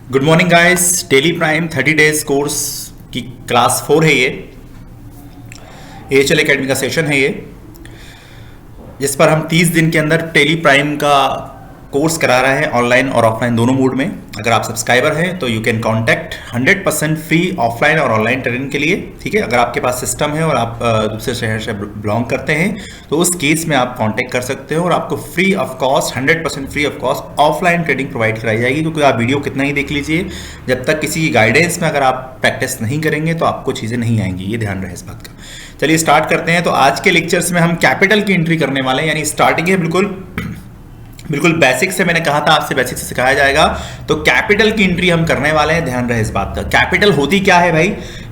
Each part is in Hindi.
Good morning guys. Daily prime 30 days course की क्लास 4 है ये एएचएल एकेडमी का सेशन है ये, जिस पर हम 30 दिन के अंदर टेली प्राइम का कोर्स करा रहे हैं ऑनलाइन और ऑफलाइन दोनों मोड में। अगर आप सब्सक्राइबर हैं तो you can contact 100% free offline और ऑनलाइन ट्रेनिंग के लिए। ठीक है, अगर आपके पास सिस्टम है और आप दूसरे शहर से बिलोंग करते हैं तो उस केस में आप कांटेक्ट कर सकते हो और आपको free of cost 100% free of cost offline training provide कराई जाएगी। क्योंकि आप वीडियो कितना ही देख लीजिए, जब तक किसी की गाइडेंस में अगर आप प्रैक्टिस नहीं करेंगे तो आपको चीज़ें नहीं आएंगी, ये ध्यान रहे इस बात का। चलिए स्टार्ट करते हैं। तो आज के लेक्चर्स में हम कैपिटल की एंट्री करने वाले हैं, यानी स्टार्टिंग है बिल्कुल बेसिक से। मैंने कहा था आपसे बेसिक से सिखाया जाएगा, तो कैपिटल की एंट्री हम करने वाले हैं। ध्यान रहे इस बात का। कैपिटल होती क्या है भाई?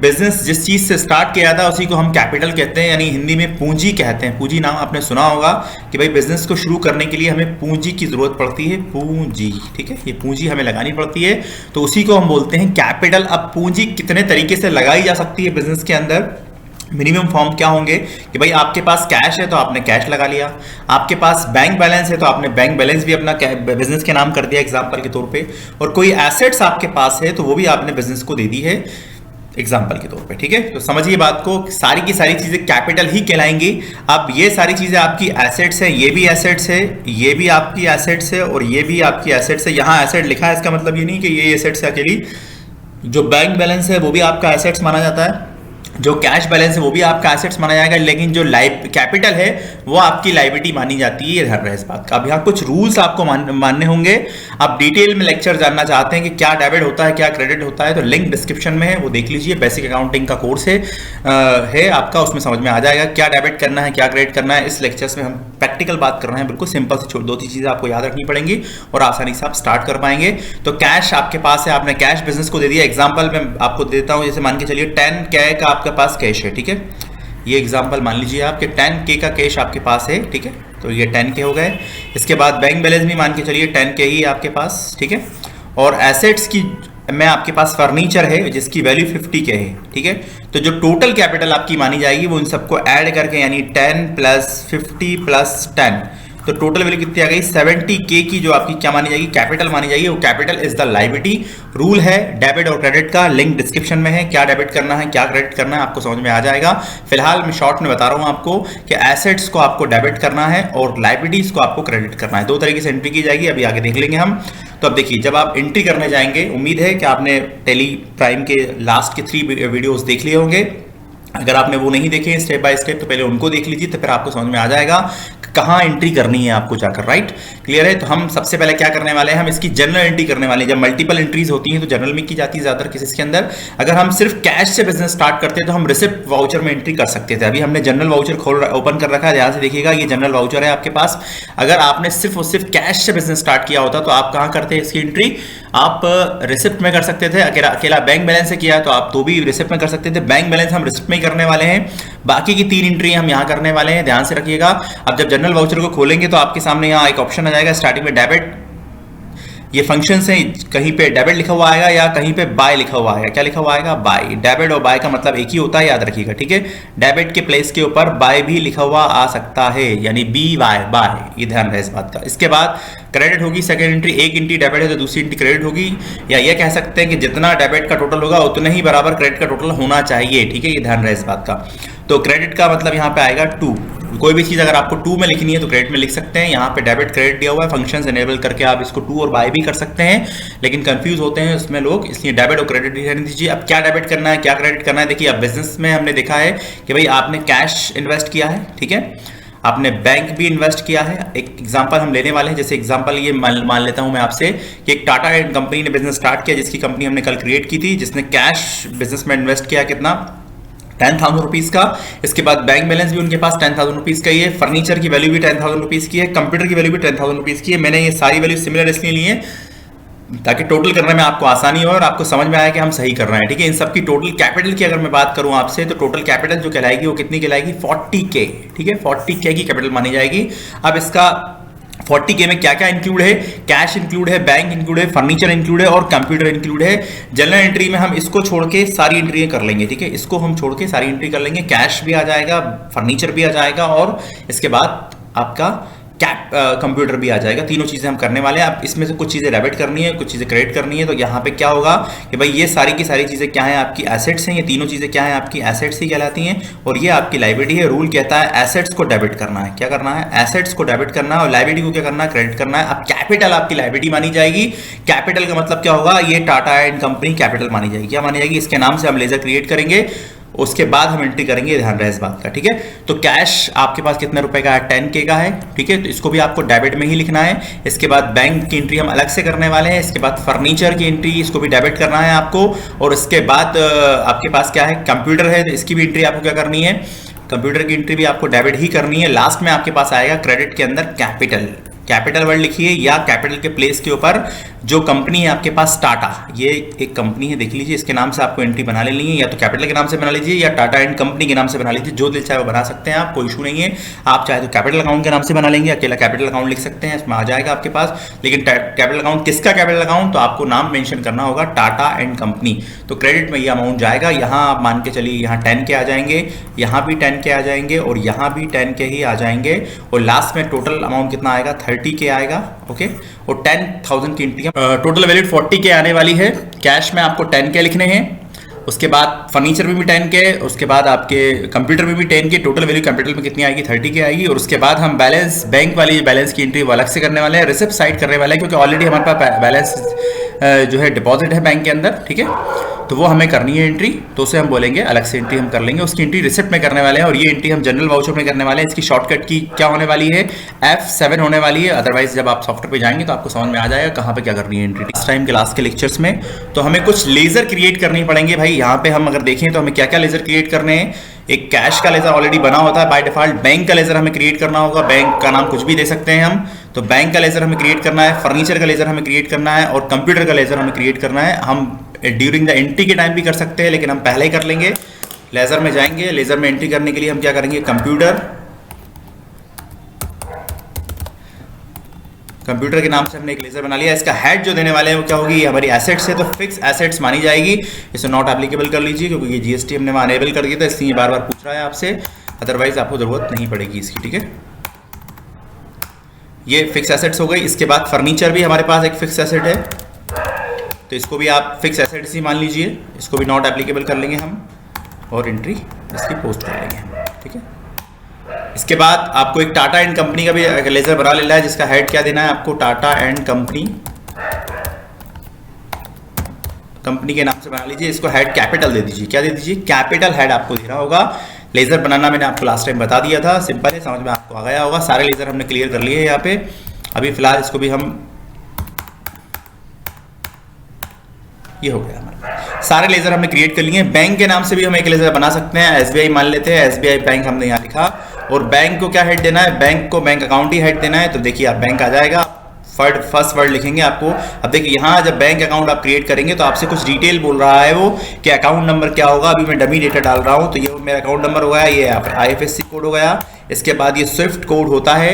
बिजनेस जिस चीज से स्टार्ट किया था उसी को हम कैपिटल कहते हैं, यानी हिंदी में पूंजी कहते हैं। पूंजी नाम आपने सुना होगा कि भाई बिजनेस को शुरू करने के लिए हमें पूंजी की जरूरत पड़ती है। पूंजी, ठीक है, ये पूंजी हमें लगानी पड़ती है, तो उसी को हम बोलते हैं कैपिटल। अब पूंजी कितने तरीके से लगाई जा सकती है बिजनेस के अंदर? मिनिमम फॉर्म क्या होंगे कि भाई आपके पास कैश है तो आपने कैश लगा लिया, आपके पास बैंक बैलेंस है तो आपने बैंक बैलेंस भी अपना बिजनेस के नाम कर दिया एग्जांपल के तौर पे, और कोई एसेट्स आपके पास है तो वो भी आपने बिजनेस को दे दी है एग्जांपल के तौर पे। ठीक है, तो समझिए बात को, सारी की सारी चीजें कैपिटल ही कहलाएंगी। अब ये सारी चीजें आपकी एसेट्स है, ये भी एसेट्स है, ये भी आपकी एसेट्स है और ये भी आपकी एसेट्स है। यहाँ एसेट लिखा है, इसका मतलब ये नहीं कि ये एसेट्स है अकेली। जो बैंक बैलेंस है वो भी आपका एसेट्स माना जाता है, जो कैश बैलेंस है वो भी आपका एसेट्स माना जाएगा, लेकिन जो कैपिटल है वो आपकी लायबिलिटी मानी जाती है। ये ध्यान रहे इस बात का। अब यहाँ कुछ रूल्स आपको मानने होंगे। आप डिटेल में लेक्चर जानना चाहते हैं कि क्या डेबिट होता है, क्या क्रेडिट होता है, तो लिंक डिस्क्रिप्शन में है, वो देख लीजिए। बेसिक अकाउंटिंग का कोर्स है आपका, उसमें समझ में आ जाएगा क्या डेबिट करना है, क्या क्रेडिट करना है। इस लेक्चर्स में हम प्रैक्टिकल बात कर रहे हैं, बिल्कुल सिंपल से दो तीन चीजें आपको याद रखनी पड़ेंगी और आसानी से आप स्टार्ट कर पाएंगे। तो कैश आपके पास है, आपने कैश बिजनेस को दे दिया। एग्जाम्पल मैं आपको देता हूँ, जैसे मान के चलिए 10K का आपके पास कैश है। ठीक है, ये एग्जांपल मान लीजिए आपके 10K का कैश आपके पास है। ठीक है, तो ये 10K हो गए। इसके बाद बैंक बैलेंस भी मान के चलिए 10K ही आपके पास। ठीक है, और एसेट्स की में आपके पास फर्नीचर है जिसकी वैल्यू 50K है। ठीक है, तो जो टोटल कैपिटल आपकी मानी जाएगी वो इन सबको ऐड करके, यानी 10 + 50 + 10, तो टोटल वैल्यू कितनी आ गई? 70K की जो आपकी क्या मानी जाएगी? कैपिटल मानी जाएगी। वो capital is the liability. Rule है डेबिट और क्रेडिट का, लिंक डिस्क्रिप्शन में है। क्या डेबिट करना है, क्या क्रेडिट करना है, आपको समझ में आ जाएगा। फिलहाल मैं शॉर्ट में बता रहा हूं आपको कि एसेट्स को आपको डेबिट करना है और लायबिलिटीज को आपको क्रेडिट करना है। दो तरीके से एंट्री की जाएगी, अभी आगे देख लेंगे हम। तो अब देखिए, जब आप एंट्री करने जाएंगे, उम्मीद है कि आपने टेली प्राइम के लास्ट के 3 वीडियोस देख लिए होंगे। अगर आपने वो नहीं देखे स्टेप बाय स्टेप तो पहले उनको देख लीजिए, तो फिर आपको समझ में आ जाएगा कहाँ एंट्री करनी है आपको जाकर। राइट, क्लियर है? तो हम सबसे पहले क्या करने वाले हैं, हम इसकी जनरल एंट्री करने वाले हैं। जब मल्टीपल एंट्रीज होती हैं तो जनरल में की जाती है ज्यादातर केसेस के अंदर। अगर हम सिर्फ कैश से बिजनेस स्टार्ट करते हैं तो हम रिसिप्ट वाउचर में एंट्री कर सकते थे। अभी हमने जनरल वाउचर ओपन कर रखा है, ध्यान से देखिएगा। ये जनरल वाउचर है आपके पास। अगर आपने सिर्फ और सिर्फ कैश से बिजनेस स्टार्ट किया होता तो आप कहाँ करते हैं इसकी एंट्री? आप रिसिप्ट में कर सकते थे। अकेला बैंक बैलेंस से किया है तो आप तो भी रिसिप्ट में कर सकते थे। बैंक बैलेंस हम रिसिप्ट में ही करने वाले हैं, बाकी की 3 एंट्री हम यहाँ करने वाले हैं, ध्यान से रखिएगा। अब जब जनरल वाउचर को खोलेंगे तो आपके सामने यहाँ एक ऑप्शन आ जाएगा स्टार्टिंग में डेबिट। ये फंक्शन है, कहीं पे डेबिट लिखा हुआ आएगा या कहीं पे बाय लिखा हुआ आएगा। क्या लिखा हुआ आएगा? बाय। डेबिट और बाय का मतलब एक ही होता है, याद रखिएगा। ठीक है, डेबिट के प्लेस के ऊपर बाय भी लिखा हुआ आ सकता है, यानी BY बाय, ये ध्यान रहे इस बात का। इसके बाद क्रेडिट होगी सेकंड एंट्री। एक एंट्री डेबिट है तो दूसरी एंट्री क्रेडिट होगी, या ये कह सकते हैं कि जितना डेबिट का टोटल होगा उतना ही बराबर क्रेडिट का टोटल होना चाहिए। ठीक है, ये ध्यान रहे इस बात का। तो क्रेडिट का मतलब यहाँ पे आएगा 2। कोई भी चीज अगर आपको 2 में लिखनी है तो क्रेडिट में लिख सकते हैं। यहाँ पे डेबिट क्रेडिट दिया हुआ है, फंक्शंस एनेबल करके आप इसको 2 और बाय भी कर सकते हैं, लेकिन कंफ्यूज होते हैं इसमें लोग, इसलिए डेबिट और क्रेडिट रहने दीजिए। अब क्या डेबिट करना है, क्या क्रेडिट करना है? देखिए, अब बिजनेस में हमने देखा है कि भाई आपने कैश इन्वेस्ट किया है। ठीक है, आपने बैंक भी इन्वेस्ट किया है। एक एग्जांपल हम लेने वाले हैं, जैसे एग्जांपल ये मान लेता हूं मैं आपसे कि एक टाटा कंपनी ने बिजनेस स्टार्ट किया, जिसकी कंपनी हमने कल क्रिएट की थी, जिसने कैश बिजनेस में इन्वेस्ट किया कितना? 10,000 रुपीज का। इसके बाद बैंक बैलेंस भी उनके पास 10,000 रुपीज का ही है। फर्नीचर की वैल्यू भी 10,000 रुपीज की है। कंप्यूटर की वैल्यू भी 10,000 रुपीज की है। मैंने ये सारी वैल्यू सिमिलर इसलिए ली है ताकि टोटल करने में आपको आसानी हो और आपको समझ में आए कि हम सही कर रहे हैं। ठीक है, इन सब की टोटल कैपिटल की अगर मैं बात करूं आपसे तो टोटल कैपिटल जो कहलाएगी वो कितनी कहलाएगी? 40K। ठीक है, 40K की कैपिटल मानी जाएगी। अब इसका 40K में क्या क्या इंक्लूड है? कैश इंक्लूड है, बैंक इंक्लूड है, फर्नीचर इंक्लूड है और कंप्यूटर इंक्लूड है। जनरल एंट्री में हम इसको छोड़ के सारी एंट्री कर लेंगे। ठीक है, इसको हम छोड़ के सारी एंट्री कर लेंगे। कैश भी आ जाएगा, फर्नीचर भी आ जाएगा और इसके बाद आपका कंप्यूटर भी आ जाएगा। तीनों चीज़ें हम करने वाले हैं। अब इसमें से कुछ चीज़ें डेबिट करनी है, कुछ चीज़ें क्रेडिट करनी है। तो यहाँ पे क्या होगा कि भाई ये सारी की सारी चीज़ें क्या हैं, आपकी एसेट्स हैं। ये तीनों चीज़ें क्या हैं, आपकी एसेट्स ही कहलाती हैं। और ये आपकी लाइबिलिटी है। रूल कहता है एसेट्स को डेबिट करना है। क्या करना है, एसेट्स को डेबिट करना है और लाइबिलिटी को क्या करना है, क्रेडिट करना है। अब कैपिटल आपकी लाइबिलिटी मानी जाएगी। कैपिटल का मतलब क्या होगा, ये टाटा एंड कंपनी कैपिटल मानी जाएगी। क्या मानी जाएगी, इसके नाम से हम लेजर क्रिएट करेंगे, उसके बाद हम एंट्री करेंगे। ध्यान रहे इस बात का, ठीक है। तो कैश आपके पास कितने रुपए का है, 10K का है, ठीक है। तो इसको भी आपको डेबिट में ही लिखना है। इसके बाद बैंक की एंट्री हम अलग से करने वाले हैं। इसके बाद फर्नीचर की एंट्री, इसको भी डेबिट करना है आपको। और इसके बाद आपके पास क्या है, कंप्यूटर है, तो इसकी भी एंट्री आपको क्या करनी है, कंप्यूटर की एंट्री भी आपको डेबिट ही करनी है। लास्ट में आपके पास आएगा क्रेडिट के अंदर कैपिटल। कैपिटल वर्ड लिखिए, या कैपिटल के प्लेस के ऊपर जो कंपनी है आपके पास टाटा, ये एक कंपनी है, देख लीजिए, इसके नाम से आपको एंट्री बना लेनी है। या तो कैपिटल के नाम से बना लीजिए या टाटा एंड कंपनी के नाम से बना लीजिए, जो दिल चाहे वो बना सकते हैं आप, कोई इशू नहीं है। आप चाहे तो कैपिटल अकाउंट के नाम से बना लेंगे, अकेला कैपिटल अकाउंट लिख सकते हैं, इसमें आ जाएगा आपके पास। लेकिन कैपिटल अकाउंट किसका कैपिटल अकाउंट, तो आपको नाम मेंशन करना होगा टाटा एंड कंपनी। तो क्रेडिट में ये अमाउंट जाएगा। यहाँ आप मान के चलिए, यहाँ 10K आ जाएंगे, यहाँ भी 10K आ जाएंगे और यहाँ भी 10K ही आ जाएंगे। और लास्ट में टोटल अमाउंट कितना आएगा, 30K आएगा, ओके। और 10,000 की एंट्री, टोटल वैल्यू 40K आने वाली है। कैश में आपको 10K लिखने हैं। उसके बाद फर्नीचर में भी 10K, उसके बाद आपके कंप्यूटर में भी 10K। टोटल वैल्यू कंप्यूटर में कितनी आएगी, 30K आएगी। और उसके बाद हम बैलेंस, बैंक वाली बैलेंस की एंट्री वो अलग से करने वाले हैं, रिसिप्ट साइड करने वाले हैं, क्योंकि ऑलरेडी हमारे पास बैलेंस जो है डिपॉजिट है बैंक के अंदर, ठीक है। तो वो हमें करनी है एंट्री, तो उसे हम बोलेंगे अलग से एंट्री हम कर लेंगे। उसकी एंट्री रिसिप्ट में करने वाले हैं और ये एंट्री हम जनरल वाउचर में करने वाले हैं। इसकी शॉर्टकट की क्या होने वाली है, F7 होने वाली है। अदरवाइज जब आप सॉफ्टवेयर पे जाएंगे तो आपको समझ में आ जाएगा कहाँ पे क्या करनी है एंट्री। इस टाइम क्लास के लेक्चर्स में तो हमें कुछ लेजर क्रिएट करनी पड़ेंगे भाई। यहाँ पे हम अगर देखें तो हमें क्या क्या लेजर क्रिएट करने हैं। एक कैश का लेजर ऑलरेडी बना होता है बाय डिफॉल्ट। बैंक का लेजर हमें क्रिएट करना होगा, बैंक का नाम कुछ भी दे सकते हैं हम। तो बैंक का लेजर हमें क्रिएट करना है, फर्नीचर का लेजर हमें क्रिएट करना है और कंप्यूटर का लेजर हमें क्रिएट करना है। हम ड्यूरिंग द एंट्री के टाइम भी कर सकते हैं, लेकिन हम पहले ही कर लेंगे। लेजर में जाएंगे, लेजर में एंट्री करने के लिए हम क्या करेंगे, कंप्यूटर के नाम से हमने एक लेजर बना लिया। इसका हेड जो देने वाले हैं वो क्या होगी, हमारी एसेट्स है, तो फिक्स एसेट्स मानी जाएगी। इसे नॉट एप्लीकेबल कर लीजिए, क्योंकि ये जीएसटी हमने वहाँ अनेबल कर दिया था, इसलिए बार बार पूछ रहा है आपसे। अदरवाइज आपको जरूरत नहीं पड़ेगी इसकी, ठीक है। ये फिक्स एसेट्स हो गई। इसके बाद फर्नीचर भी हमारे पास एक फिक्स एसेट है, तो इसको भी आप फिक्स एसेट्स ही मान लीजिए। इसको भी नॉट एप्लीकेबल कर लेंगे हम और एंट्री इसकी पोस्ट कर लेंगे, ठीक है। इसके बाद आपको एक टाटा एंड कंपनी का भी लेजर बना लेना है, जिसका हेड क्या देना है आपको, टाटा एंड कंपनी के नाम से बना लीजिए। इसको हेड कैपिटल दे दीजिए। क्या दे दीजिए, कैपिटल हेड आपको देना होगा। लेजर बनाना मैंने आपको लास्ट टाइम बता दिया था, सिंपल है, समझ में आपको आ गया होगा। सारे लेजर हमने क्लियर कर लिए हैं यहाँ पे। अभी फिलहाल इसको भी हम, ये हो गया हमारा, सारे लेजर हमने क्रिएट कर लिए। बैंक के नाम से भी हम एक लेजर बना सकते हैं, एसबीआई मान लेते हैं, एसबीआई बैंक हमने यहाँ लिखा। और बैंक को क्या हेड देना है, बैंक को बैंक अकाउंट ही हेड देना है। तो देखिए आप बैंक आ जाएगा, फर्स्ट वर्ड लिखेंगे आपको। अब देखिए यहाँ जब बैंक अकाउंट आप क्रिएट करेंगे तो आपसे कुछ डिटेल बोल रहा है वो, कि अकाउंट नंबर क्या होगा। अभी मैं डमी डेटा डाल रहा हूँ, तो ये मेरा अकाउंट नंबर हो गया, ये IFSC कोड हो गया। इसके बाद ये स्विफ्ट कोड होता है,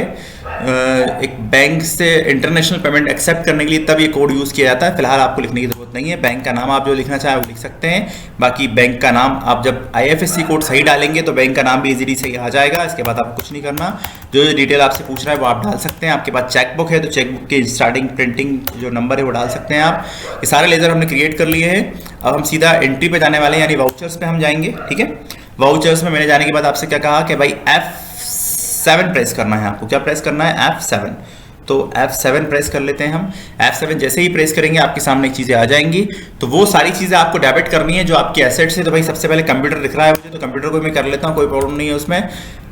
एक बैंक से इंटरनेशनल पेमेंट एक्सेप्ट करने के लिए तब ये कोड यूज़ किया जाता है। फिलहाल आपको लिखने की जरूरत नहीं है। बैंक का नाम आप जो लिखना चाहें वो लिख सकते हैं। बाकी बैंक का नाम आप जब IFSC कोड सही डालेंगे तो बैंक का नाम भी इजीली सही आ जाएगा। इसके बाद आपको कुछ नहीं करना, जो डिटेल आपसे पूछ रहा है वो आप डाल सकते हैं। आपके पास चेकबुक है तो चेकबुक की स्टार्टिंग प्रिंटिंग जो नंबर है वो डाल सकते हैं आप। ये सारे लेजर हमने क्रिएट कर लिए हैं। अब हम सीधा एंट्री पे जाने वाले हैं, यानी वाउचर्स पे हम जाएंगे, ठीक है। वाउचर्स में मैंने जाने के बाद आपसे क्या कहा कि भाई F7 प्रेस करना है आपको। क्या प्रेस करना है, F7। तो F7 प्रेस कर लेते हैं हम। F7 जैसे ही प्रेस करेंगे आपके सामने चीज़ें आ जाएंगी। तो वो सारी चीज़ें आपको डेबिट करनी है जो आपकी एसेट्स है। तो भाई सबसे पहले कंप्यूटर दिख रहा है मुझे, तो कंप्यूटर को मैं कर लेता हूँ, कोई प्रॉब्लम नहीं है उसमें।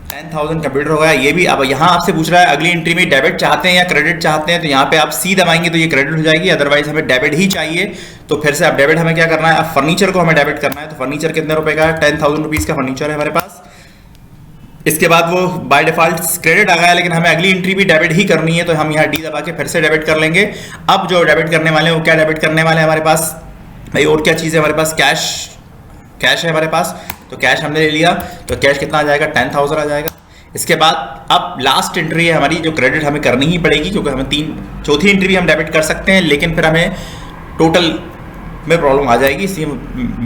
10,000 कंप्यूटर हो गया ये भी। अब यहाँ आपसे पूछ रहा है अगली एंट्री में डेबिट चाहते हैं या क्रेडिट चाहते हैं, तो यहाँ पे आप सी दबाएंगे तो ये क्रेडिट हो जाएगी। अदरवाइज हमें डेबिट ही चाहिए, तो फिर से आप डेबिट हमें क्या करना है, अब फर्नीचर को हमें डेबिट करना है। तो फर्नीचर कितने रुपए का है, 10,000 रुपीज़ का फर्नीचर है हमारे पास। इसके बाद वो बाय डिफॉल्ट क्रेडिट आ गया, लेकिन हमें अगली एंट्री भी डेबिट ही करनी है, तो हम यहाँ डी दबा के फिर से डेबिट कर लेंगे। अब जो डेबिट करने वाले हैं वो क्या डेबिट करने वाले हैं हमारे पास भाई, और क्या चीज़ है हमारे पास, कैश है हमारे पास। तो कैश हमने ले लिया, तो कैश कितना आ जाएगा, 10,000 आ जाएगा। इसके बाद अब लास्ट एंट्री है हमारी, जो क्रेडिट हमें करनी ही पड़ेगी, क्योंकि हमें चौथी एंट्री भी हम डेबिट कर सकते हैं, लेकिन फिर हमें टोटल में प्रॉब्लम आ जाएगी, इसलिए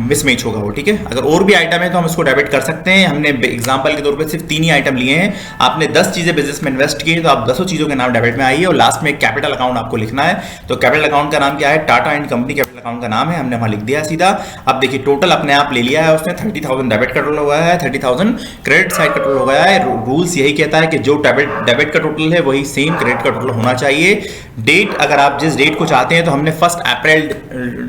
मिसमैच होगा वो, ठीक है। अगर और भी आइटम है तो हम उसको डेबिट कर सकते हैं। हमने एग्जांपल के तौर पे सिर्फ 3 ही आइटम लिए हैं। आपने 10 चीज़ें बिजनेस में इन्वेस्ट की हैं तो आप 10 चीज़ों के नाम डेबिट में आइए और लास्ट में एक कैपिटल अकाउंट आपको लिखना है। तो कैपिटल अकाउंट का नाम क्या है? Tata and company capital account का नाम है, हमने वहाँ लिख दिया सीधा। अब देखिए टोटल अपने आप ले लिया है उसने, 30,000 डेबिट का टोटल हो गया है, 30,000 क्रेडिट साइड का टोटल हो गया है। रूल्स यही कहता है कि जो डेबिट का टोटल है वही सेम क्रेडिट का टोटल होना चाहिए। डेट, अगर आप जिस डेट को चाहते हैं तो हमने 1 अप्रैल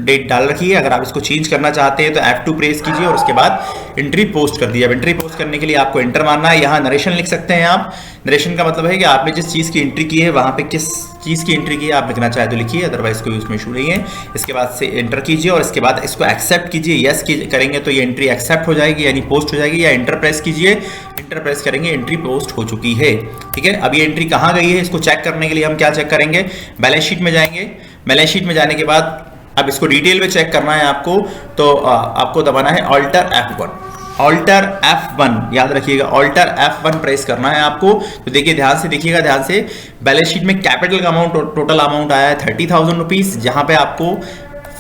डेट डाल रखी है। अगर आप इसको चेंज करना चाहते हैं तो F2 प्रेस कीजिए और उसके बाद एंट्री पोस्ट कर दिया। अब एंट्री पोस्ट करने के लिए आपको एंटर मारना है। यहाँ नरेशन लिख सकते हैं आप। नरेशन का मतलब है कि आपने जिस चीज़ की एंट्री की है वहाँ पे किस चीज़ की एंट्री की है आप लिखना चाहे तो लिखिए, अदरवाइज कोई उसमें इशू नहीं है। इसके बाद से एंटर कीजिए और इसके बाद इसको एक्सेप्ट कीजिए। यस करेंगे तो ये एंट्री एक्सेप्ट हो जाएगी यानी पोस्ट हो जाएगी, या एंटर प्रेस कीजिए, एंटर प्रेस करेंगे एंट्री पोस्ट हो चुकी है, ठीक है। अब ये एंट्री कहाँ गई है इसको चेक करने के लिए हम क्या चेक करेंगे? बैलेंस शीट में जाएंगे। बैलेंस शीट में जाने के बाद अब इसको डिटेल में चेक करना है आपको, तो आपको दबाना है ऑल्टर F1। ऑल्टर F1 याद रखिएगा, ऑल्टर F1 प्रेस करना है आपको। तो देखिए ध्यान से देखिएगा, ध्यान से। बैलेंस शीट में कैपिटल का अमाउंट, टोटल अमाउंट आया है 30,000 रुपीज, जहां पे आपको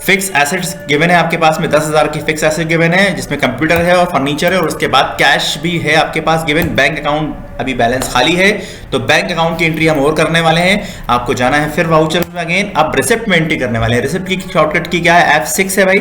फिक्स एसेट्स गिवन है आपके पास में 10,000 की फिक्स एसेट गिवन है, जिसमें कंप्यूटर है और फर्नीचर है, और उसके बाद कैश भी है आपके पास गिवन। बैंक अकाउंट अभी बैलेंस खाली है, तो बैंक अकाउंट की एंट्री हम और करने वाले हैं। आपको जाना है फिर वाउचर में अगेन, अब रिसिप्ट में एंट्री करने वाले हैं। रिसिप्ट की शॉर्टकट की क्या है? F6 है भाई,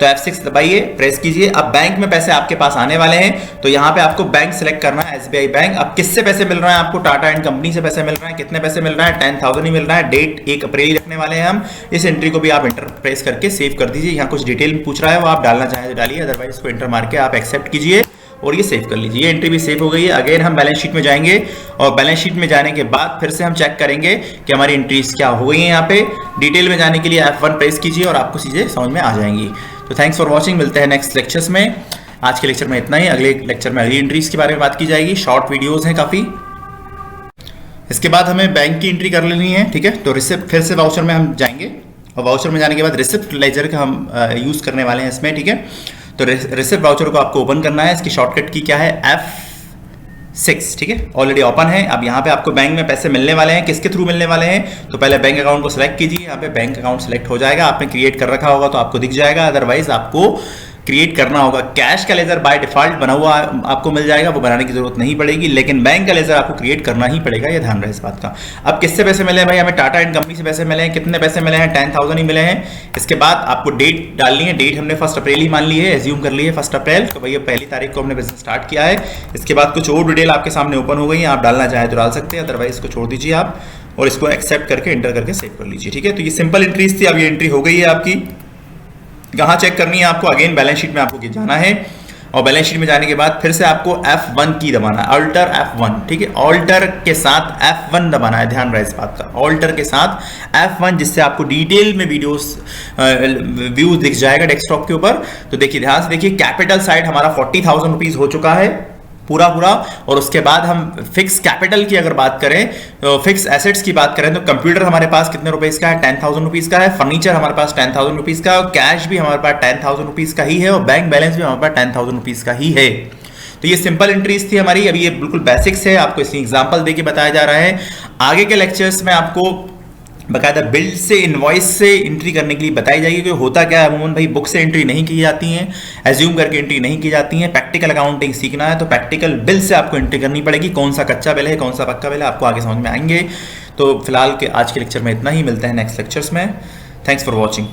तो F6 दबाइए, प्रेस कीजिए। अब बैंक में पैसे आपके पास आने वाले हैं, तो यहाँ पे आपको बैंक सिलेक्ट करना है, SBI बैंक। अब किससे पैसे मिल रहा है आपको? टाटा एंड कंपनी से पैसे मिल रहा है। कितने पैसे मिल रहा है? 10,000 ही मिल रहा है। डेट 1 अप्रैल रखने वाले हैं हम। इस एंट्री को भी आप एंटर प्रेस करके सेव कर दीजिए। यहाँ कुछ डिटेल पूछ रहा है, वो आप डालना चाहें तो डालिए, अदरवाइज इसको एंटर मार के आप एक्सेप्ट कीजिए और ये सेव कर लीजिए। ये एंट्री भी सेव हो गई है। अगेन हम बैलेंस शीट में जाएंगे और बैलेंस शीट में जाने के बाद फिर से हम चेक करेंगे कि हमारी एंट्रीज क्या हो गई हैं। यहाँ पे डिटेल में जाने के लिए F1 प्रेस कीजिए और आपको चीज़ें समझ में आ जाएंगी। तो थैंक्स फॉर वॉचिंग, मिलते हैं नेक्स्ट लेक्चर्स में। आज के लेक्चर में इतना ही, अगले लेक्चर में अगली एंट्रीज के बारे में बात की जाएगी। शॉर्ट वीडियोस हैं काफ़ी। इसके बाद हमें बैंक की एंट्री कर लेनी है, ठीक है। तो रिसिप्ट, फिर से वाउचर में हम जाएंगे और वाउचर में जाने के बाद रिसिप्ट लेजर का हम यूज़ करने वाले हैं इसमें, ठीक है। तो रिसिप्ट वाउचर को आपको ओपन करना है। इसकी शॉर्टकट की क्या है? F6, ठीक है। ऑलरेडी ओपन है। अब यहाँ पे आपको बैंक में पैसे मिलने वाले हैं, किसके थ्रू मिलने वाले हैं? तो पहले बैंक अकाउंट को सिलेक्ट कीजिए। यहाँ पे बैंक अकाउंट सिलेक्ट हो जाएगा, आपने क्रिएट कर रखा होगा तो आपको दिख जाएगा, अदरवाइज आपको क्रिएट करना होगा। कैश का लेजर बाय डिफॉल्ट बना हुआ आपको मिल जाएगा, वो बनाने की जरूरत नहीं पड़ेगी, लेकिन बैंक का लेजर आपको क्रिएट करना ही पड़ेगा, ये ध्यान रहे इस बात का। अब किससे पैसे मिले हैं भाई? हमें टाटा एंड कंपनी से पैसे मिले हैं। कितने पैसे मिले हैं? 10,000 ही मिले हैं। इसके बाद आपको डेट डालनी है। डेट हमने 1 अप्रैल ही मान ली है, एज्यूम कर ली है 1 अप्रैल, तो भैया 1 तारीख को हमने बिजनेस स्टार्ट किया है। इसके बाद कुछ और डिटेल आपके सामने ओपन हो गई है, आप डालना चाहें तो डाल सकते हैं, अदरवाइज इसको छोड़ दीजिए आप और इसको एक्सेप्ट करके एंटर करके सेव कर लीजिए, ठीक है। तो ये सिंपल एंट्रीज थी। अब ये एंट्री हो गई है आपकी। कहाँ चेक करनी है आपको? अगेन बैलेंस शीट में आपको जाना है और बैलेंस शीट में जाने के बाद फिर से आपको F1 की दबाना है, ऑल्टर F1, ठीक है। ऑल्टर के साथ F1 दबाना है, ध्यान रहे इस बात का, ऑल्टर के साथ F1, जिससे आपको डिटेल में वीडियोस व्यूज दिख जाएगा डेस्कटॉप के ऊपर। तो देखिए ध्यान से देखिए, कैपिटल साइड हमारा 40,000 रुपीज हो चुका है पूरा। और उसके बाद हम फिक्स कैपिटल की अगर बात करें, तो फिक्स एसेट्स की बात करें तो कंप्यूटर हमारे पास कितने रुपीस का है? 10,000 रुपीस का है। फर्नीचर हमारे पास 10,000 रुपीस का है और कैश भी हमारे पास 10,000 रुपीस का ही है और बैंक बैलेंस भी हमारे पास 10,000 रुपीस का ही है। तो ये सिंपल एंट्रीज थी हमारी। अभी ये बिल्कुल बेसिक्स है, आपको इसकी एग्जाम्पल देके बताया जा रहा है। आगे के लेक्चर्स में आपको बकायदा बिल से, इनवॉइस से एंट्री करने के लिए बताई जाएगी कि होता क्या है। अमूमन भाई बुक से एंट्री नहीं की जाती हैं, एज्यूम करके एंट्री नहीं की जाती हैं। प्रैक्टिकल अकाउंटिंग सीखना है तो प्रैक्टिकल बिल से आपको एंट्री करनी पड़ेगी। कौन सा कच्चा बिल है, कौन सा पक्का बिल है, आपको आगे समझ में आएंगे। तो फिलहाल के आज के लेक्चर में इतना ही, मिलते हैं नेक्स्ट लेक्चर्स में। Thanks for watching.